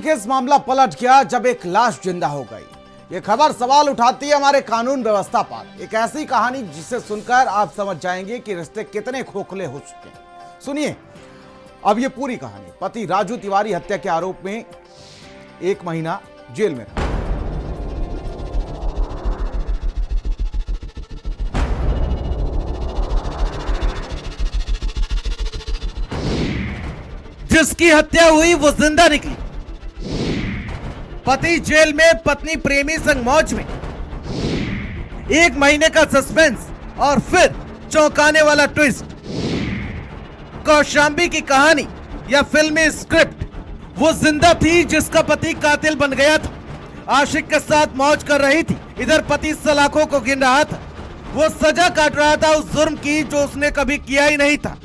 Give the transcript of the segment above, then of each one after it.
Case मामला पलट गया जब एक लाश जिंदा हो गई। ये खबर सवाल उठाती है हमारे कानून व्यवस्था पर। एक ऐसी कहानी जिसे सुनकर आप समझ जाएंगे कि रिश्ते कितने खोखले हो चुके हैं। सुनिए अब ये पूरी कहानी। पति राजू तिवारी हत्या के आरोप में 1 महीना जेल में रहा। जिसकी हत्या हुई वो जिंदा निकली। पति जेल में, पत्नी प्रेमी संग मौज में। 1 महीने का सस्पेंस और फिर चौंकाने वाला ट्विस्ट। कौशांबी की कहानी या फिल्मी स्क्रिप्ट। वो जिंदा थी जिसका पति कातिल बन गया था। आशिक के साथ मौज कर रही थी, इधर पति सलाखों को गिन रहा था। वो सजा काट रहा था उस जुर्म की जो उसने कभी किया ही नहीं था।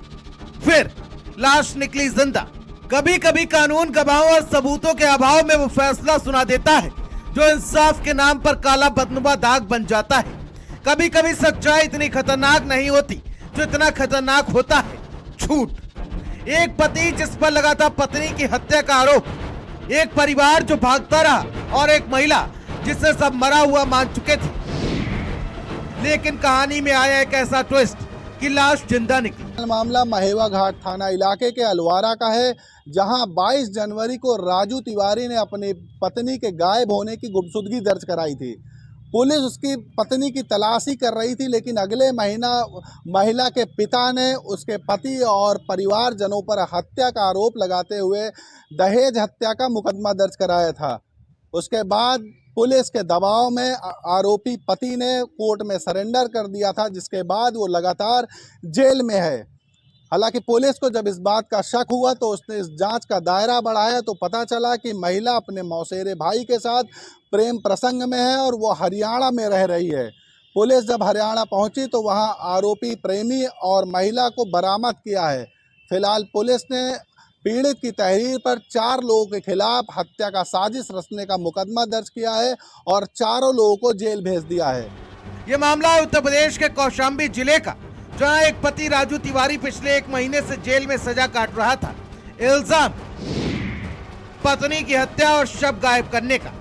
फिर लाश निकली जिंदा। कभी कभी कानून गवाहों और सबूतों के अभाव में वो फैसला सुना देता है जो इंसाफ के नाम पर काला बदनुमा दाग बन जाता है। कभी कभी सच्चाई इतनी खतरनाक नहीं होती जो इतना खतरनाक होता है झूठ। एक पति जिस पर लगा था पत्नी की हत्या का आरोप, एक परिवार जो भागता रहा और एक महिला जिसे सब मरा हुआ मान चुके थे। लेकिन कहानी में आया एक ऐसा ट्विस्ट कि लाश जिंदा निकली। मामला महेवा घाट थाना इलाके के अलवारा का है, जहां 22 जनवरी को राजू तिवारी ने अपनी पत्नी के गायब होने की गुमशुदगी दर्ज कराई थी। पुलिस उसकी पत्नी की तलाशी कर रही थी, लेकिन अगले महीना महिला के पिता ने उसके पति और परिवारजनों पर हत्या का आरोप लगाते हुए दहेज हत्या का मुकदमा दर्ज कराया था। उसके बाद पुलिस के दबाव में आरोपी पति ने कोर्ट में सरेंडर कर दिया था, जिसके बाद वो लगातार जेल में है। हालांकि पुलिस को जब इस बात का शक हुआ तो उसने इस जांच का दायरा बढ़ाया तो पता चला कि महिला अपने मौसेरे भाई के साथ प्रेम प्रसंग में है और वो हरियाणा में रह रही है। पुलिस जब हरियाणा पहुंची तो वहां आरोपी प्रेमी और महिला को बरामद किया है। फिलहाल पुलिस ने पीड़ित की तहरीर पर 4 लोगों के खिलाफ हत्या का साजिश रचने का मुकदमा दर्ज किया है और चारों लोगों को जेल भेज दिया है। ये मामला उत्तर प्रदेश के कौशांबी जिले का, जहां एक पति राजू तिवारी पिछले 1 महीने से जेल में सजा काट रहा था। इल्जाम पत्नी की हत्या और शव गायब करने का।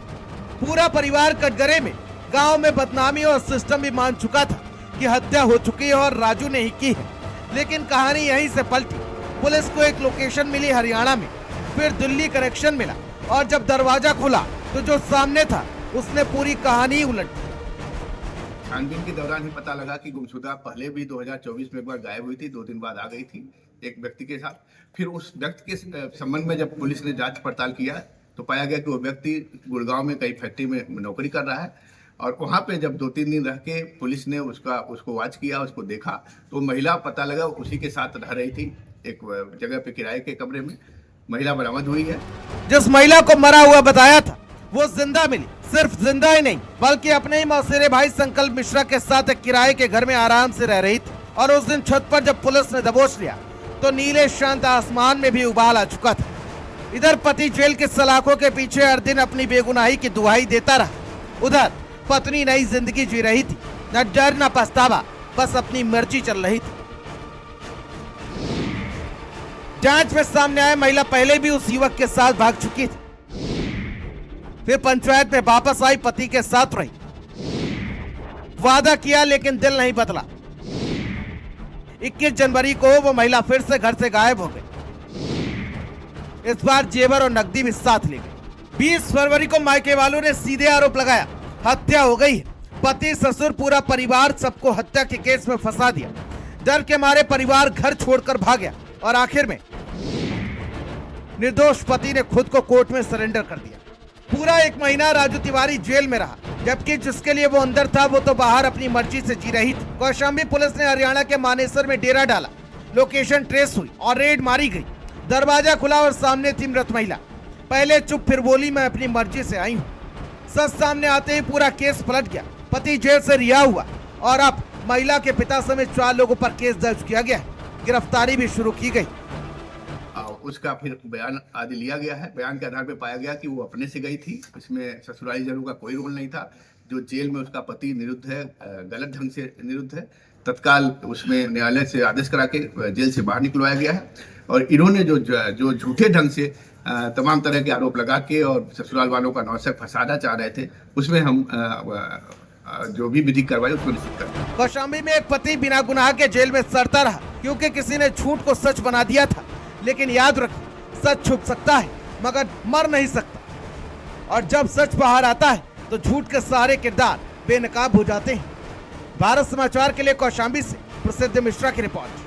पूरा परिवार कटघरे में, गांव में बदनामी और सिस्टम भी मान चुका था कि हत्या हो चुकी है और राजू ने ही की है। लेकिन कहानी यहीं से पलटी। पुलिस को एक लोकेशन मिली हरियाणा में, फिर दिल्ली कनेक्शन मिला और जब दरवाजा खुला तो जो सामने था उसने पूरी कहानी उलट दी। छानबीन के दौरान ही पता लगा कि गुमशुदा पहले भी 2024 में एक बार गायब हुई थी, 2 दिन बाद आ गई थी एक व्यक्ति के साथ। फिर उस व्यक्ति के संबंध में जब पुलिस ने जांच पड़ताल किया तो पाया गया कि वो व्यक्ति गुड़गांव में कई फैक्ट्री में नौकरी कर रहा है और वहाँ पे जब 2-3 दिन रह के पुलिस ने उसको वॉच किया, उसको देखा तो महिला पता लगा उसी के साथ रह रही थी। एक जगह पे किराए के कमरे में महिला बरामद हुई है। जिस महिला को मरा हुआ बताया था वो जिंदा मिली। सिर्फ जिंदा ही नहीं बल्कि अपने ही मौसेरे भाई संकल्प मिश्रा के साथ एक किराए के घर में आराम से रह रही थी। और उस दिन छत पर जब पुलिस ने दबोच लिया तो नीले शांत आसमान में भी उबाल आ चुका था। इधर पति जेल के सलाखों के पीछे हर दिन अपनी बेगुनाही की दुहाई देता रहा, उधर पत्नी नई जिंदगी जी रही थी। न डर न पछतावा, बस अपनी मर्जी चल रही थी। जांच में सामने आया महिला पहले भी उस युवक के साथ भाग चुकी थी, फिर पंचायत में वापस आई, पति के साथ रही। वादा किया लेकिन दिल नहीं बदला। 21 जनवरी को वो महिला फिर से घर से गायब हो गई। इस बार जेवर और नकदी भी साथ ले गई। 20 फरवरी को मायके वालों ने सीधे आरोप लगाया, हत्या हो गई है। पति, ससुर, पूरा परिवार सबको हत्या के केस में फंसा दिया। डर के मारे परिवार घर छोड़कर भाग गया और आखिर में निर्दोष पति ने खुद को कोर्ट में सरेंडर कर दिया। पूरा 1 महीना राजू तिवारी जेल में रहा, जबकि जिसके लिए वो अंदर था वो तो बाहर अपनी मर्जी से जी रही थी। कौशांबी पुलिस ने हरियाणा के मानेसर में डेरा डाला। लोकेशन ट्रेस हुई और रेड मारी गई। दरवाजा खुला और सामने थी मृत महिला। पहले चुप फिर बोली, मैं अपनी मर्जी से आई हूँ। सच सामने आते ही पूरा केस पलट गया। पति जेल से रिहा हुआ और अब महिला के पिता समेत 4 लोगों पर केस दर्ज किया गया है। गिरफ्तारी भी शुरू की गई। उसका फिर बयान आदि लिया गया है। बयान के आधार पर पाया गया कि वो अपने से गई थी, इसमें ससुराली जनों का कोई रोल नहीं था। जो जेल में उसका पति निरुद्ध है, गलत ढंग से निरुद्ध है, तत्काल उसमें न्यायालय से आदेश करा के जेल से बाहर निकलवाया गया है। और इन्होंने जो झूठे ढंग से तमाम तरह के आरोप लगा के और ससुराल वालों का नौशक फंसाना चाह रहे थे, उसमें हम जो भी विधिक कार्रवाई उसको निश्चित करें। कौशाम्बी में एक पति बिना गुनाह के जेल में सड़ता रहा क्योंकि किसी ने झूठ को सच बना दिया था। लेकिन याद रखो, सच छुप सकता है मगर मर नहीं सकता, और जब सच बाहर आता है तो झूठ के सारे किरदार बेनकाब हो जाते हैं। भारत समाचार के लिए कौशाम्बी से प्रसिद्ध मिश्रा की रिपोर्ट।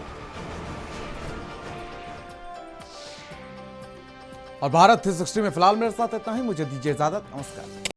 और भारत 360 में फिलहाल मेरे साथ इतना ही। मुझे दीजिए इजाजत। नमस्कार।